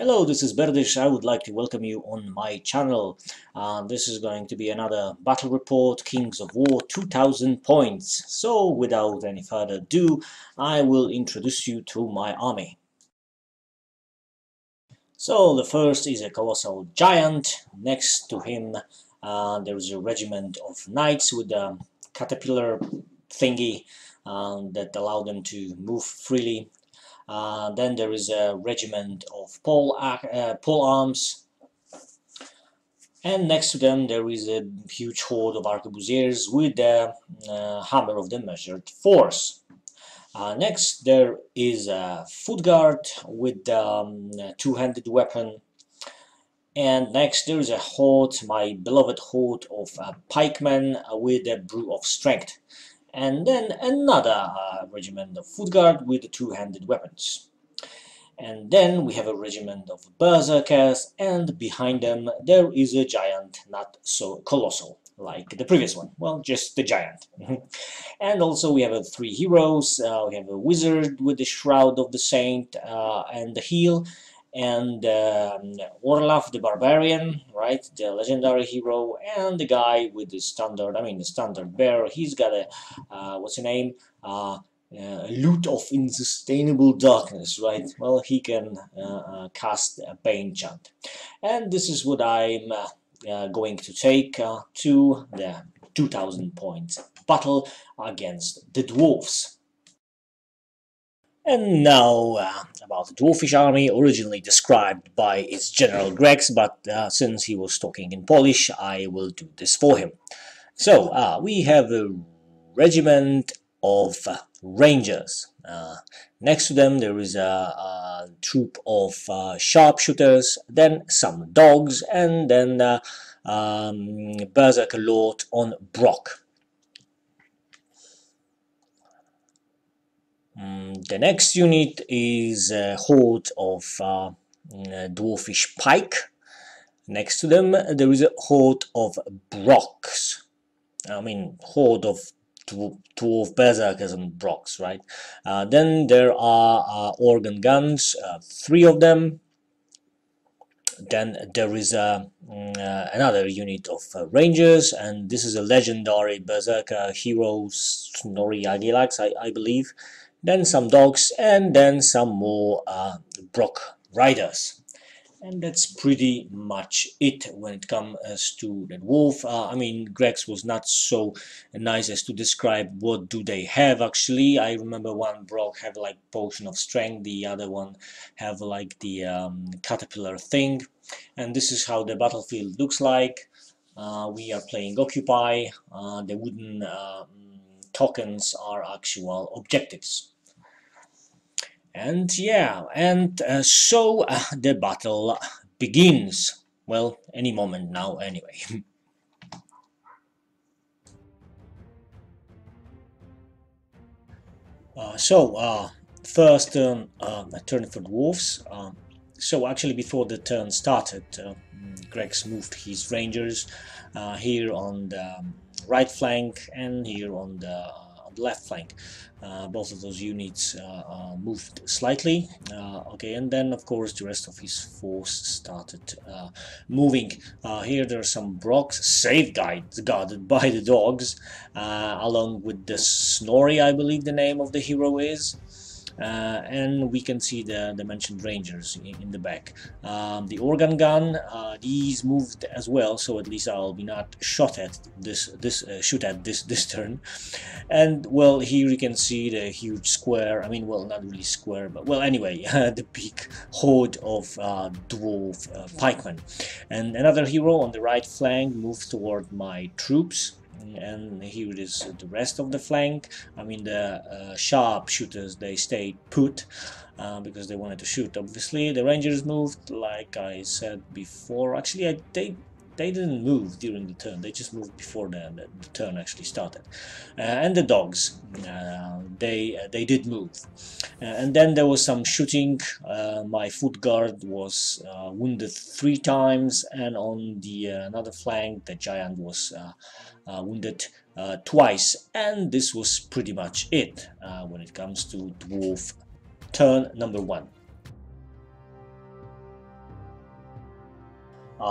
Hello, this is Berdish. I would like to welcome you on my channel. This is going to be another battle report, Kings of War, 2000 points. So, without any further ado, I will introduce you to my army. So, the first is a colossal giant. Next to him, there is a regiment of knights with a caterpillar thingy that allow them to move freely. Then there is a regiment of pole arms, and next to them there is a huge horde of arquebusiers with the hammer of the measured force. Next there is a foot guard with a two-handed weapon, and next there is a horde, my beloved horde of pikemen with a brew of strength. And then another regiment of foot guard with two-handed weapons. And then we have a regiment of berserkers, and behind them there is a giant, not so colossal like the previous one, well, just the giant. And also we have three heroes. We have a wizard with the shroud of the saint and the heel, and Orlaf the barbarian, right, the legendary hero, and the guy with the standard, the standard bearer. He's got a what's his name, loot of insustainable darkness, right? Well, he can cast a Bane chant, and this is what I'm going to take to the 2000 points battle against the dwarfs. And now about the dwarfish army, originally described by its General Grex, but since he was talking in Polish, I will do this for him. So we have a regiment of rangers. Next to them there is a troop of sharpshooters, then some dogs, and then Berserker Lord on Brock. The next unit is a horde of dwarfish pike. Next to them there is a horde of brocks. Horde of dwarf berserkers and brocks, right? Then there are organ guns, three of them. Then there is another unit of rangers, and this is a legendary berserker hero, Snorri Agilax, I believe. Then some dogs, and then some more Brock riders. And that's pretty much it when it comes to the dwarf. Grex was not so nice as to describe what do they have actually. I remember one Brock have like potion of strength, the other one have like the caterpillar thing. And this is how the battlefield looks like. We are playing Occupy. The wooden tokens are actual objectives. And yeah, so the battle begins. Well, any moment now, anyway. First turn, a turn for dwarfs. So actually, before the turn started, Grex moved his rangers here on the right flank and here on the left flank. Both of those units moved slightly. Okay, and then of course the rest of his force started moving. Here there are some Brocks safeguarded by the dogs, along with the Snorri, I believe the name of the hero is. And we can see the mentioned rangers in the back. The organ gun, these moved as well, so at least I'll be not shot at this turn. And well, here you can see the huge square. Well, not really square, but well, anyway, the big horde of dwarf pikemen. And another hero on the right flank moved toward my troops. And here it is the rest of the flank. The sharpshooters, they stayed put because they wanted to shoot. Obviously the rangers moved, like I said before. Actually they didn't move during the turn, they just moved before the turn actually started. And the dogs, they did move. And then there was some shooting. My foot guard was wounded 3 times, and on the another flank the giant was wounded twice. And this was pretty much it when it comes to dwarf turn number 1.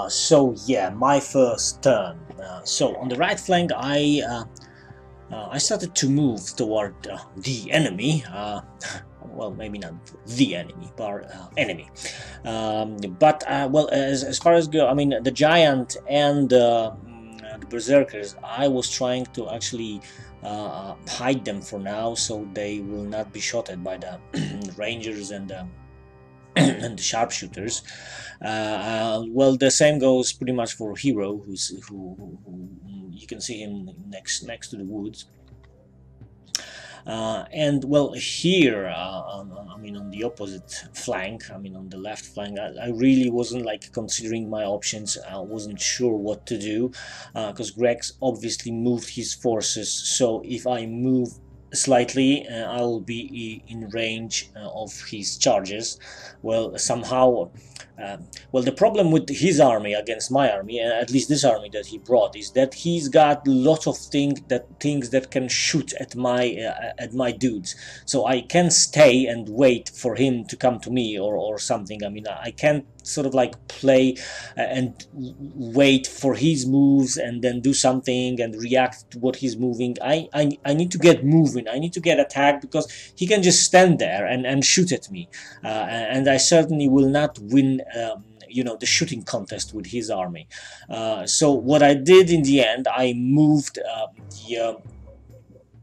So yeah, my first turn. So on the right flank, I started to move toward the enemy. Well, maybe not the enemy, but enemy. But well, as far as go, I mean, the giant and the berserkers, I was trying to actually hide them for now, so they will not be shot at by the rangers and and the sharpshooters. Well, the same goes pretty much for Hero, who you can see him next to the woods. And well, here, I mean, on the opposite flank, I mean, on the left flank, I really wasn't like considering my options. I wasn't sure what to do because Greg's obviously moved his forces. So if I move slightly, I'll be in range of his charges. Well, somehow. Well, the problem with his army against my army, at least this army that he brought, is that he's got lots of things that can shoot at my dudes. So I can stay and wait for him to come to me or something. I mean, I can't sort of like play and wait for his moves and then do something and react to what he's moving. I need to get moving. I need to get attacked because he can just stand there and shoot at me, and I certainly will not win you know, the shooting contest with his army. So what I did in the end, I moved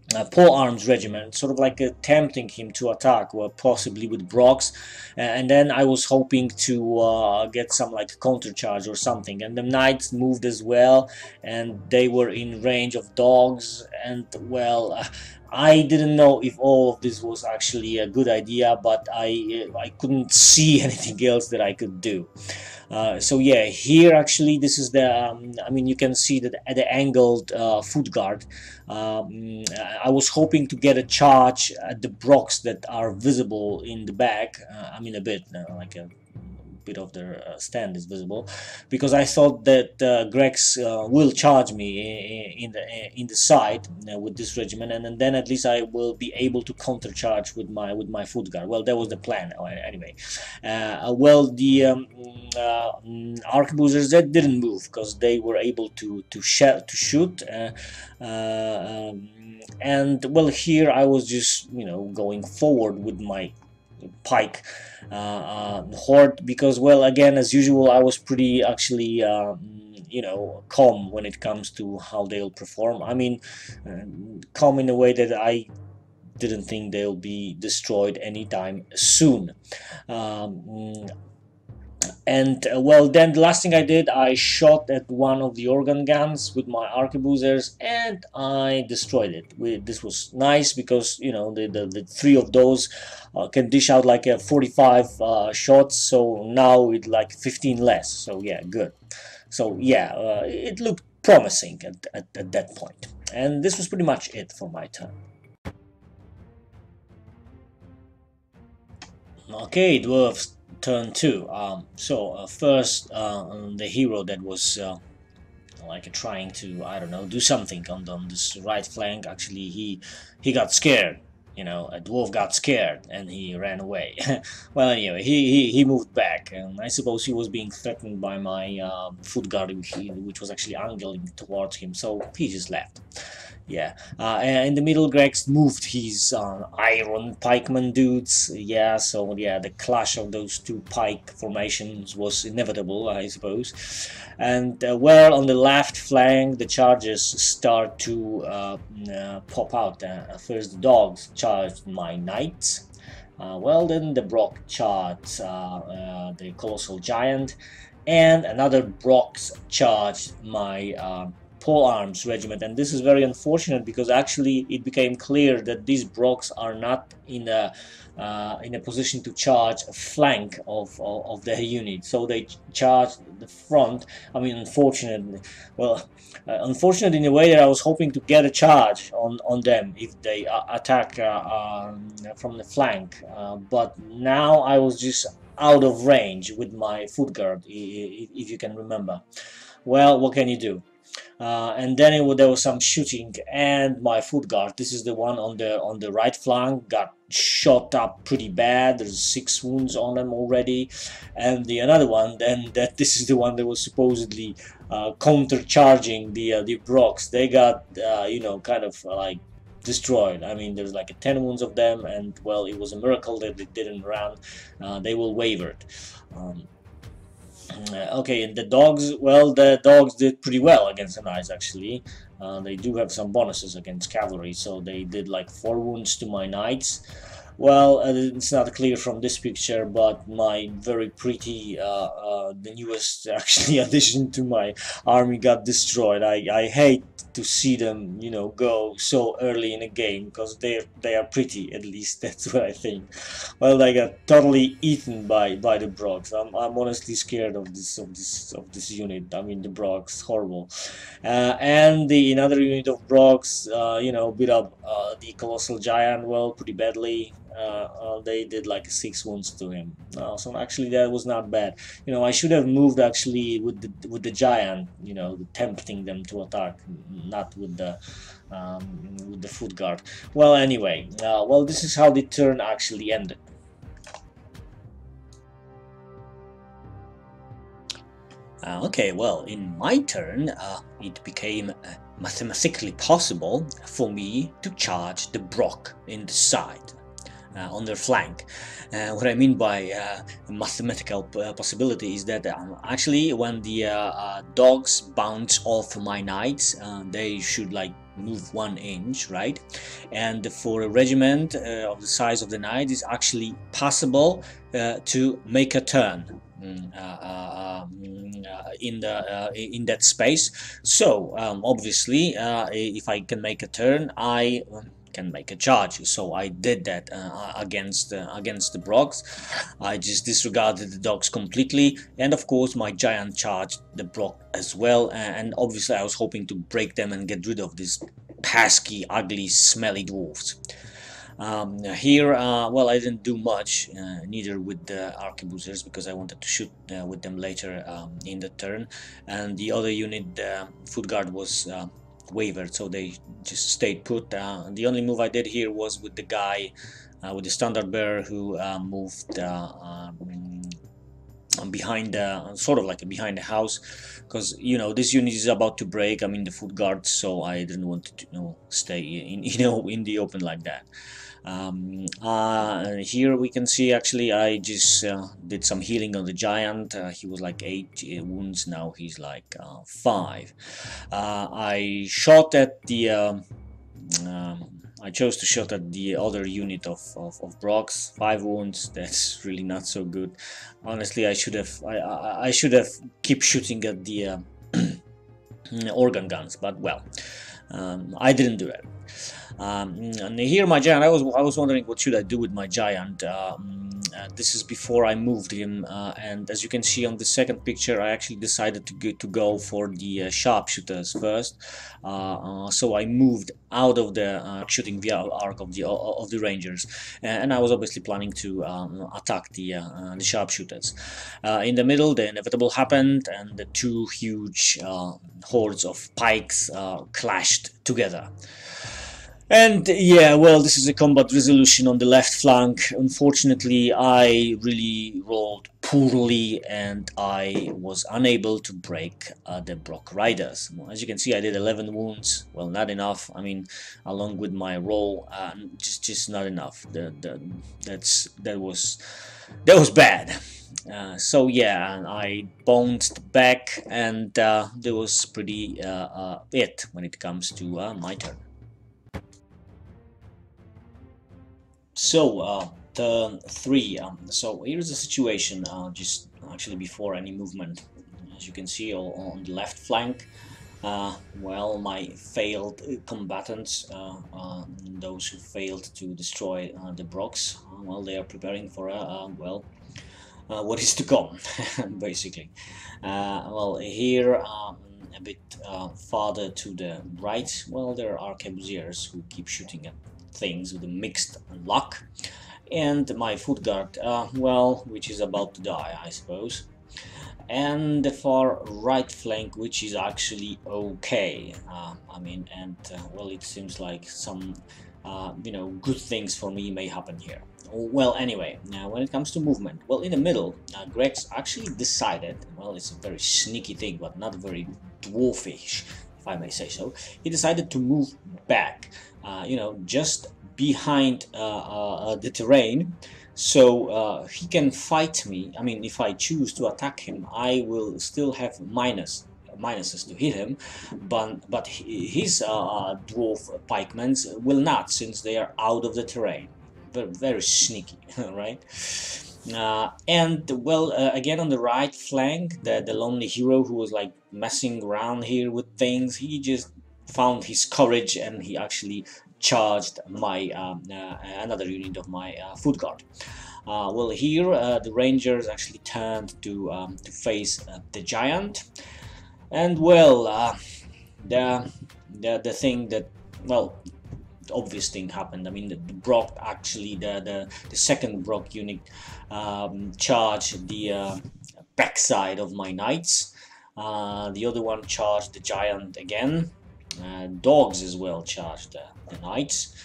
the Pole Arms Regiment, sort of like tempting him to attack, well, possibly with Brock's, and then I was hoping to get some like counter charge or something. And the Knights moved as well, and they were in range of dogs. And well, I didn't know if all of this was actually a good idea, but I couldn't see anything else that I could do. So yeah, here actually this is the I mean, you can see that at the angled foot guard. I was hoping to get a charge at the brocks that are visible in the back. I mean, a bit like a bit of their stand is visible, because I thought that Greg's will charge me in the side with this regiment, and then at least I will be able to countercharge with my foot guard. Well, that was the plan anyway. Well, the arquebusiers, that didn't move because they were able to shoot. And well, here I was just, you know, going forward with my pike horde, because, well, again, as usual, I was pretty actually you know, calm when it comes to how they'll perform. I mean, calm in a way that I didn't think they'll be destroyed anytime soon. And well, then the last thing I did, I shot at one of the organ guns with my arquebusiers and I destroyed it. This was nice because, you know, the three of those can dish out like a 45 shots, so now with like 15 less. So yeah, good. So yeah, it looked promising at that point. And this was pretty much it for my turn. Okay, dwarves. Turn 2. So first, the hero that was like trying to, I don't know, do something on this right flank. Actually, he got scared. You know, a dwarf got scared and he ran away. Well, anyway, he moved back, and I suppose he was being threatened by my foot guard, which was actually angling towards him. So he just left. Yeah, and in the middle, Greg's moved his iron pikeman dudes. Yeah, so yeah, the clash of those two pike formations was inevitable, I suppose. And well, on the left flank, the charges start to pop out. First, the dogs charged my knights. Well, then the Brock charged the colossal giant, and another Brock charged my Pole Arms Regiment. And this is very unfortunate because actually it became clear that these Brocks are not in a position to charge a flank of their unit, so they charged the front. I mean, unfortunately, well, unfortunate in a way that I was hoping to get a charge on them if they attack from the flank, but now I was just out of range with my foot guard, if you can remember. Well, what can you do? and then there was some shooting, and my foot guard, this is the one on the right flank, got shot up pretty bad. There's 6 wounds on him already, and the another one, then that this is the one that was supposedly counter-charging the Broks. They got kind of like destroyed. I mean, there's like 10 wounds of them, and well, it was a miracle that they didn't run. They will wavered. Okay, and the dogs, well, the dogs did pretty well against the knights, actually. They do have some bonuses against cavalry, so they did like 4 wounds to my knights. Well, it's not clear from this picture, but my very pretty, the newest actually addition to my army got destroyed. I hate to see them, go so early in a game, because they are pretty, at least that's what I think. Well, they got totally eaten by the Brogs. I'm honestly scared of this unit. I mean, the Brogs, horrible. And another unit of Brogs, beat up the Colossal Giant, well, pretty badly. They did like 6 wounds to him. So actually that was not bad. I should have moved actually with the giant, tempting them to attack, not with the foot guard. Well, anyway, well, this is how the turn actually ended. Okay, well, in my turn, it became mathematically possible for me to charge the Brok in the side. On their flank. What I mean by mathematical possibility is that actually when the dogs bounce off my knights, they should like move 1 inch, right? And for a regiment of the size of the knight, it's actually possible to make a turn in that space. So obviously, if I can make a turn, I can make a charge. So I did that against the Brogs. I just disregarded the dogs completely, and of course my giant charged the Brok as well, and obviously I was hoping to break them and get rid of these pesky, ugly, smelly dwarves. Here, well, I didn't do much, neither with the arquebusiers, because I wanted to shoot with them later in the turn, and the other unit, the foot guard, was wavered, so they just stayed put. The only move I did here was with the guy with the standard bearer who moved behind sort of like behind the house, because this unit is about to break. I mean, the foot guard, so I didn't want to stay in the open like that. Here we can see actually I just did some healing on the giant. He was like 8 wounds, now he's like 5. I shot at the I chose to shoot at the other unit of Broks, 5 wounds. That's really not so good. Honestly, I should have keep shooting at the organ guns, but well, I didn't do that. And here my giant, I was wondering what should I do with my giant. This is before I moved him, and as you can see on the second picture, I actually decided to go for the sharpshooters first. So I moved out of the shooting via arc of the rangers, and I was obviously planning to attack the sharpshooters. In the middle, the inevitable happened, and the 2 huge hordes of pikes clashed together. And yeah, well, this is a combat resolution on the left flank. Unfortunately, I really rolled poorly, and I was unable to break the Brok riders. As you can see, I did 11 wounds. Well, not enough. I mean, along with my roll, just not enough. That was bad. So yeah, and I bounced back, and that was pretty it when it comes to my turn. So turn 3. So here's the situation. Just actually before any movement, as you can see on the left flank. Well, my failed combatants, those who failed to destroy the Broks, well, they are preparing for well, what is to come, basically. Well, here a bit farther to the right, well, there are arquebusiers who keep shooting at things with a mixed luck, and my foot guard, well, which is about to die, I suppose. and the far right flank, which is actually okay. I mean, and well, it seems like some good things for me may happen here. Well, anyway, now when it comes to movement, well, in the middle, Greg's actually decided, well, it's a very sneaky thing, but not very dwarfish, if I may say so. He decided to move back, just behind the terrain, so he can fight me. I mean, if I choose to attack him, I will still have minuses to hit him, but his dwarf pikemans will not, since they are out of the terrain. Very sneaky, right? And well, again on the right flank, the lonely hero who was like messing around here with things, he just found his courage and he actually charged my another unit of my foot guard. Well, here the rangers actually turned to face the giant, and well, the thing that, well, obvious thing happened. I mean, the Brock actually, the second Brock unit charged the backside of my knights. The other one charged the giant again. Dogs as well charged the knights.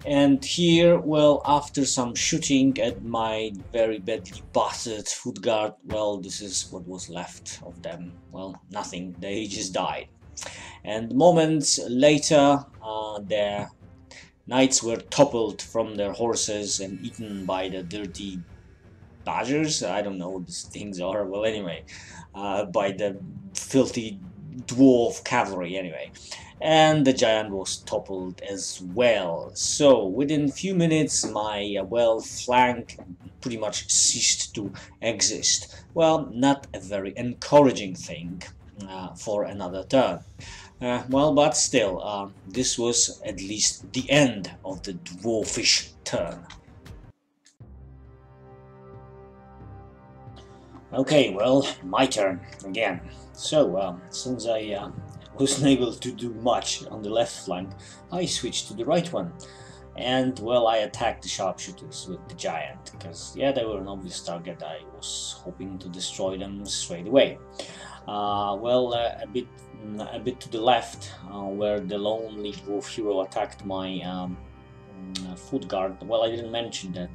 And here, well, after some shooting at my very badly battered foot guard, well, this is what was left of them. Well, nothing. They just died. And moments later, their knights were toppled from their horses and eaten by the dirty badgers. I don't know what these things are. Well, anyway, by the filthy dwarf cavalry, anyway. And the giant was toppled as well. So within a few minutes, my well flank pretty much ceased to exist. Well, not a very encouraging thing for another turn. Well, but still, this was at least the end of the dwarfish turn. Okay, well, my turn again. So, since I wasn't able to do much on the left flank, I switched to the right one. And, well, I attacked the sharpshooters with the giant, because, yeah, they were an obvious target. I was hoping to destroy them straight away. Well, a bit to the left, where the lonely dwarf hero attacked my foot guard. Well, I didn't mention that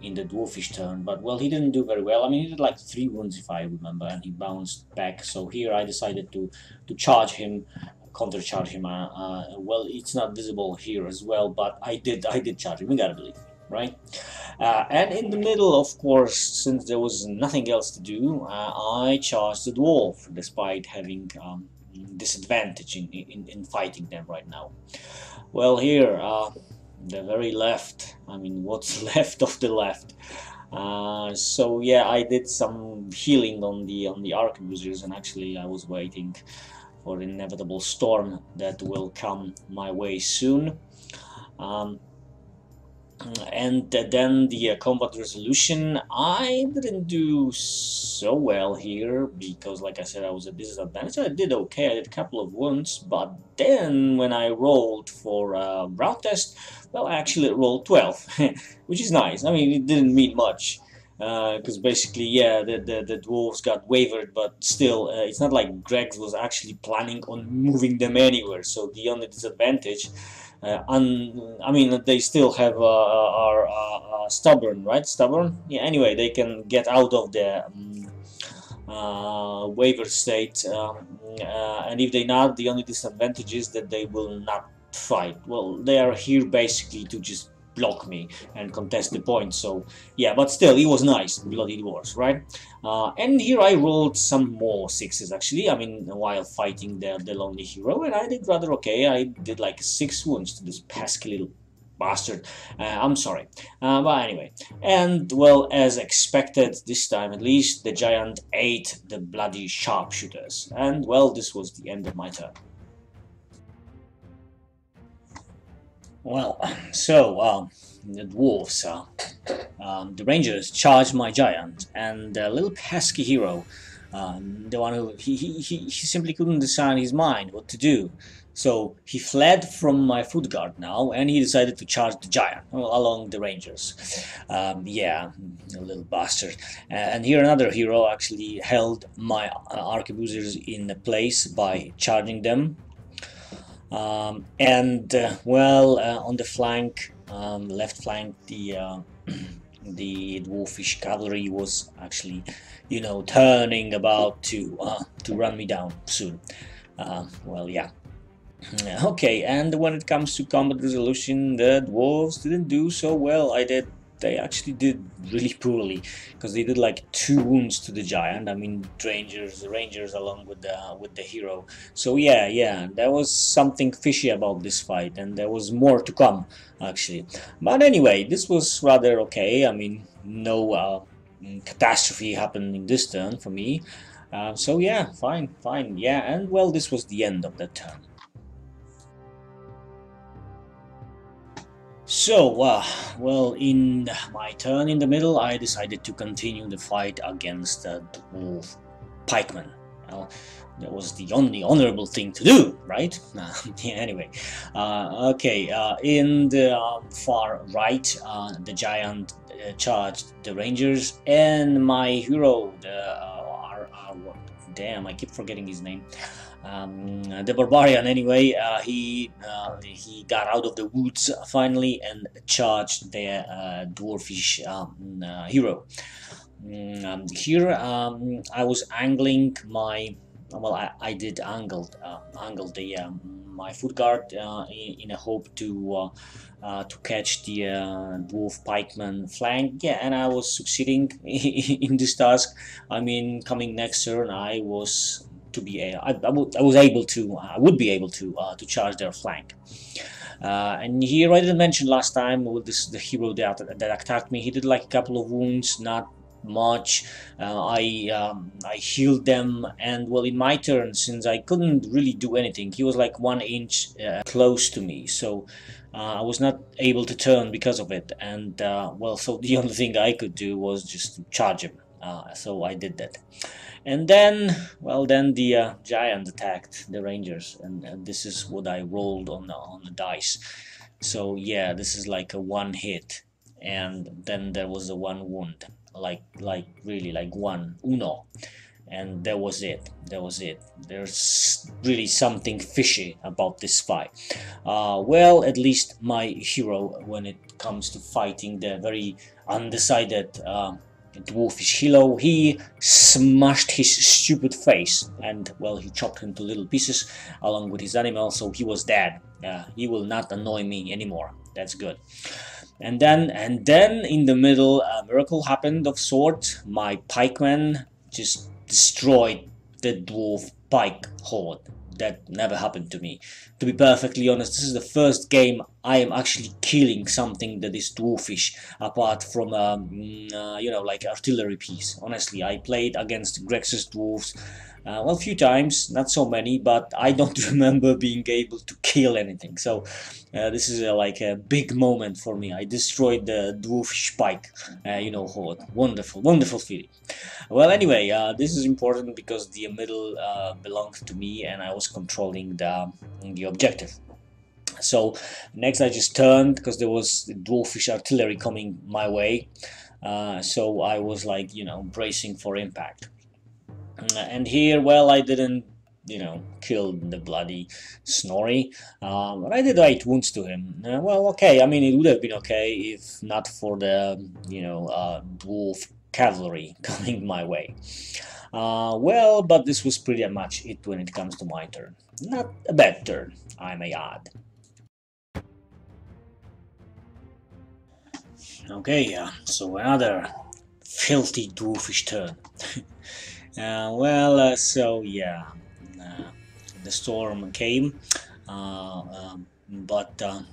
in the dwarfish turn, but well, he didn't do very well. I mean, he did like 3 wounds if I remember, and he bounced back. So here I decided to charge him, counter-charge him. Well, it's not visible here as well, but I did charge him. You gotta believe me, right? And in the middle, of course, since there was nothing else to do, I charged the dwarf, despite having disadvantage in fighting them right now. Well, here, the very left, I mean, what's left of the left. So yeah, I did some healing on the arquebusers, and actually I was waiting for the inevitable storm that will come my way soon. And then the combat resolution, I didn't do so well here because, like I said, I was at disadvantage. I did okay, I did a couple of wounds, but then when I rolled for a round test, well, I actually rolled 12, which is nice. I mean, it didn't mean much, because basically, yeah, the dwarves got wavered, but still, it's not like Greg was actually planning on moving them anywhere, so the only disadvantage, I mean, they still have are stubborn, right? Stubborn? Yeah, anyway, they can get out of the waiver state, and if they not, the only disadvantage is that they will not fight. Well, they are here basically to just block me and contest the point, so yeah, but still, it was nice, bloody dwarves, right? And here I rolled some more 6s actually, I mean, while fighting the lonely hero, and I did rather okay. I did like 6 wounds to this pesky little bastard. I'm sorry, but anyway, and well, as expected, this time at least, the giant ate the bloody sharpshooters, and well, this was the end of my turn. Well, so the dwarves, the rangers charged my giant, and the little pesky hero, the one who he simply couldn't decide his mind what to do. So he fled from my foot guard now, and he decided to charge the giant along the rangers. Yeah, a little bastard. And here another hero actually held my arquebusiers in place by charging them. On the flank, left flank, the dwarfish cavalry was actually, turning about to run me down soon. Yeah. Okay, and when it comes to combat resolution, the dwarves didn't do so well. They actually did really poorly, because they did like 2 wounds to the giant. I mean, rangers along with the hero. So yeah, there was something fishy about this fight, and there was more to come actually. But anyway, this was rather okay. I mean, no catastrophe happened in this turn for me. So yeah, fine, yeah, and well, this was the end of that turn. So, well, in my turn in the middle, I decided to continue the fight against the dwarf pikeman. Well, that was the only honorable thing to do, right? Yeah, anyway, okay, in the far right, the giant charged the rangers, and my hero, damn, I keep forgetting his name. The barbarian, anyway, he got out of the woods finally and charged the dwarfish hero. Here I was angling my, well, I did angle the my foot guard in a hope to catch the dwarf pikeman flank. Yeah, and I was succeeding in this task. I mean, coming next turn, I was to be I was able to I would be able to charge their flank. And here I didn't mention last time with the hero that attacked me. He did like a couple of wounds, not much. I healed them, and well, in my turn, since I couldn't really do anything, he was like 1 inch close to me, so I was not able to turn because of it. And well, so the only thing I could do was just to charge him. So I did that. And then, well, then the giant attacked the rangers, and this is what I rolled on the dice. So yeah, this is like a 1 hit, and then there was a 1 wound, like really like uno, and that was it. There's really something fishy about this fight. Well, at least my hero, when it comes to fighting the very undecided dwarfish hero, he smashed his stupid face, and well, he chopped him to little pieces along with his animal, so he was dead. He will not annoy me anymore. That's good. And then in the middle, a miracle happened of sorts. My pikeman just destroyed the dwarf pike horde. That never happened to me. To be perfectly honest, this is the first game I am actually killing something that is dwarfish, apart from like artillery piece. Honestly, I played against Grex's dwarves well, a few times, not so many, but I don't remember being able to kill anything. So this is like a big moment for me. I destroyed the dwarfish pike, horde. Wonderful feeling. Well, anyway, this is important because the middle belonged to me, and I was controlling the objective. So next I just turned, because there was dwarfish artillery coming my way. So I was like, bracing for impact. And here, well, I didn't, kill the bloody Snorri, but I did 8 wounds to him. Well, okay, I mean, it would have been okay if not for the, dwarf cavalry coming my way. Well, but this was pretty much it when it comes to my turn. Not a bad turn, I may add. Okay, so another filthy dwarfish turn. So yeah, the storm came, but the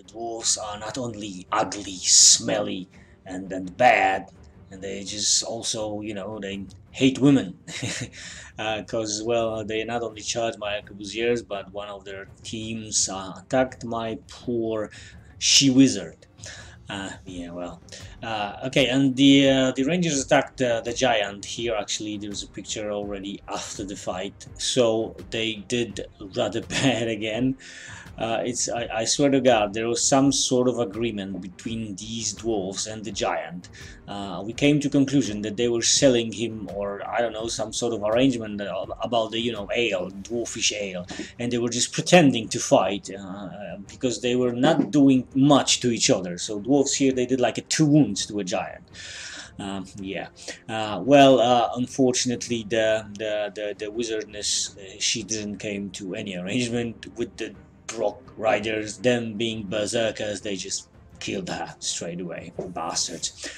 dwarves are not only ugly, smelly, and bad, and they just also they hate women, because well, they not only charged my arquebusiers, but one of their teams attacked my poor she wizard. Yeah, well, okay, and the Rangers attacked the giant. Here, actually, there's a picture already after the fight, so they did rather bad again. I swear to God, there was some sort of agreement between these dwarves and the giant. We came to conclusion that they were selling him, or I don't know, some sort of arrangement about the ale, dwarfish ale, and they were just pretending to fight because they were not doing much to each other. So dwarves here, they did like a 2 wounds to a giant. Yeah. Well, unfortunately, the wizardess, she didn't came to any arrangement with the Brock riders. Them being berserkers, they just killed her straight away, bastards.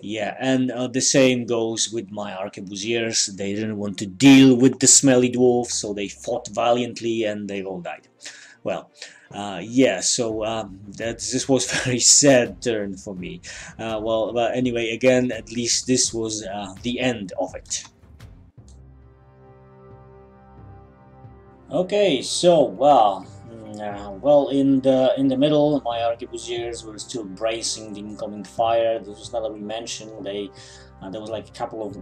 Yeah, and the same goes with my arquebusiers. They didn't want to deal with the smelly dwarf, so they fought valiantly and they all died. Well, yeah, so this was very sad turn for me. Well, but anyway, again, at least this was the end of it. Okay, so well, in the middle, my arquebusiers were still bracing the incoming fire. This was not that we mentioned. There was like a couple of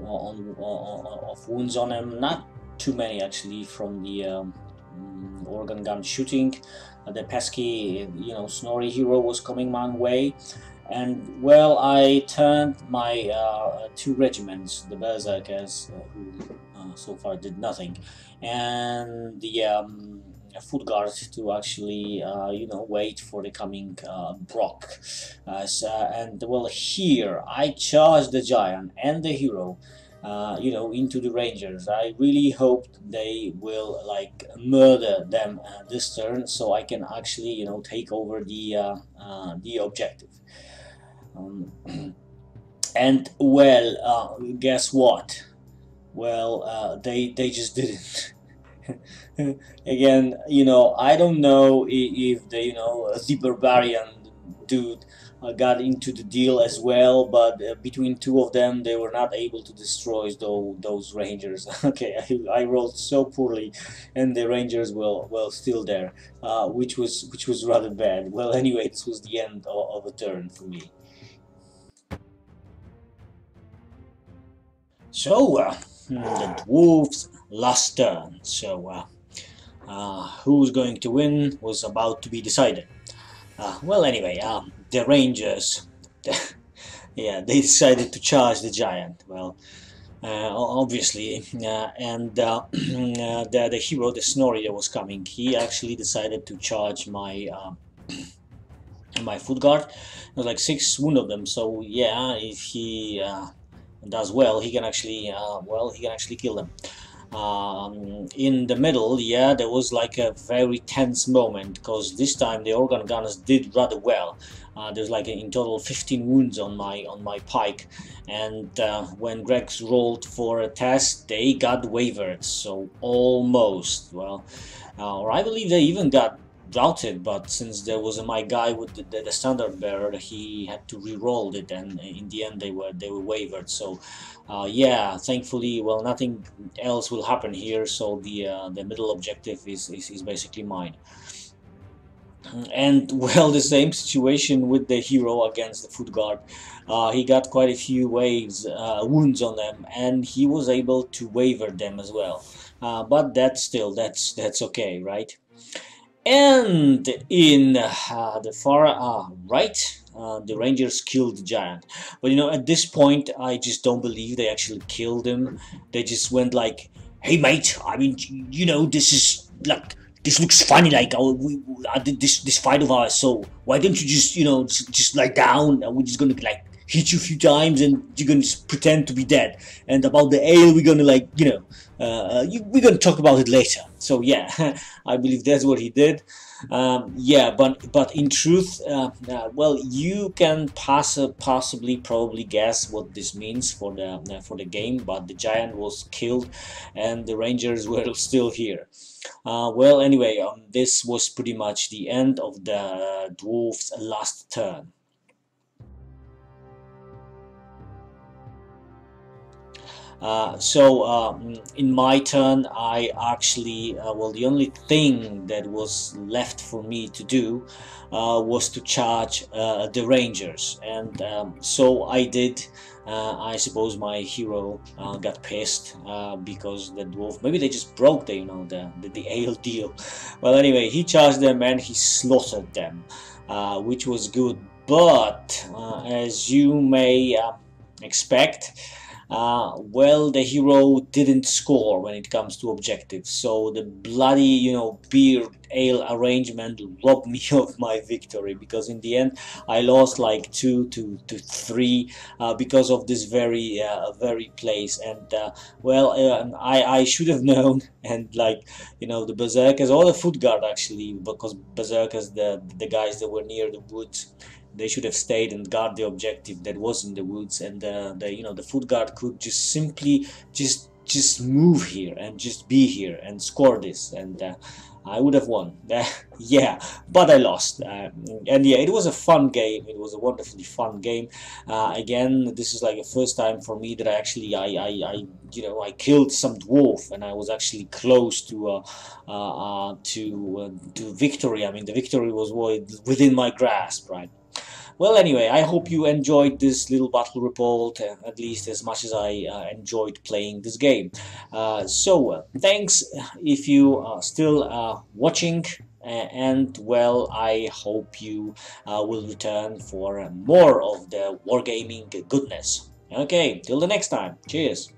wounds on them, not too many actually from the organ gun shooting. The pesky, Snorri hero was coming my way, and well, I turned my 2 regiments, the berserkers, who so far did nothing, and the foot guard to actually wait for the coming Brock. And well, here I charged the giant and the hero into the Rangers. I really hoped they will like murder them this turn, so I can actually take over the objective. Um, and well, guess what? Well, they just didn't. Again, I don't know if the barbarian dude got into the deal as well, but between two of them, they were not able to destroy those rangers. Okay, I rolled so poorly, and the rangers were still there, which was rather bad. Well, anyway, this was the end of a turn for me. So, the dwarves last turn. So, who's going to win was about to be decided. Well, anyway, the Rangers, yeah, they decided to charge the giant. Well, obviously, and the hero, the Snorri that was coming, he actually decided to charge my foot guard. There was like 6 wound of them. So yeah, if he does well, he can actually kill them. In the middle, yeah, there was like a very tense moment because this time the organ gunners did rather well. There's like in total 15 wounds on my pike, and when Greg's rolled for a test, they got wavered, so almost. Well, or I believe they even got routed, but since there was my guy with the standard bearer, he had to re-roll it, and in the end they were wavered. So yeah, thankfully, well, nothing else will happen here, so the middle objective is basically mine. And well, the same situation with the hero against the foot guard. He got quite a few wounds on them, and he was able to waver them as well. But that's okay, right? And in the far right, the Rangers killed the giant. But at this point, I just don't believe they actually killed him. They just went like, "Hey, mate, I mean, this is like." This looks funny, like I did this fight of ours. So why don't you just lie down, and we're just gonna like hit you a few times, and you're gonna just pretend to be dead. And about the ale, we're gonna we're gonna talk about it later. So yeah, I believe that's what he did. Yeah, but in truth, well, you can possibly probably guess what this means for the game. But the giant was killed, and the Rangers were still here. Well, anyway, this was pretty much the end of the dwarf's last turn. In my turn, I actually, well, the only thing that was left for me to do was to charge the Rangers, and so I did. I suppose my hero got pissed because the dwarf, maybe they just broke the, the ale deal. Well, anyway, he charged them and he slaughtered them, which was good. But as you may expect, well, the hero didn't score when it comes to objectives, so the bloody, beer ale arrangement robbed me of my victory, because in the end I lost like 2 to 3 because of this very place. And well, I should have known, and like, the berserkers, or the foot guard actually, because berserkers, the guys that were near the woods, they should have stayed and guard the objective that was in the woods, and the foot guard could just simply just move here and just be here and score this, and I would have won. Yeah, but I lost. And yeah, it was a fun game. It was a wonderfully fun game. Again, this is like the first time for me that I actually I killed some dwarf, and I was actually close to victory. I mean, the victory was within my grasp, right? Well, anyway, I hope you enjoyed this little battle report, at least as much as I enjoyed playing this game. Thanks if you are still watching, and well, I hope you will return for more of the wargaming goodness. Okay, till the next time. Cheers.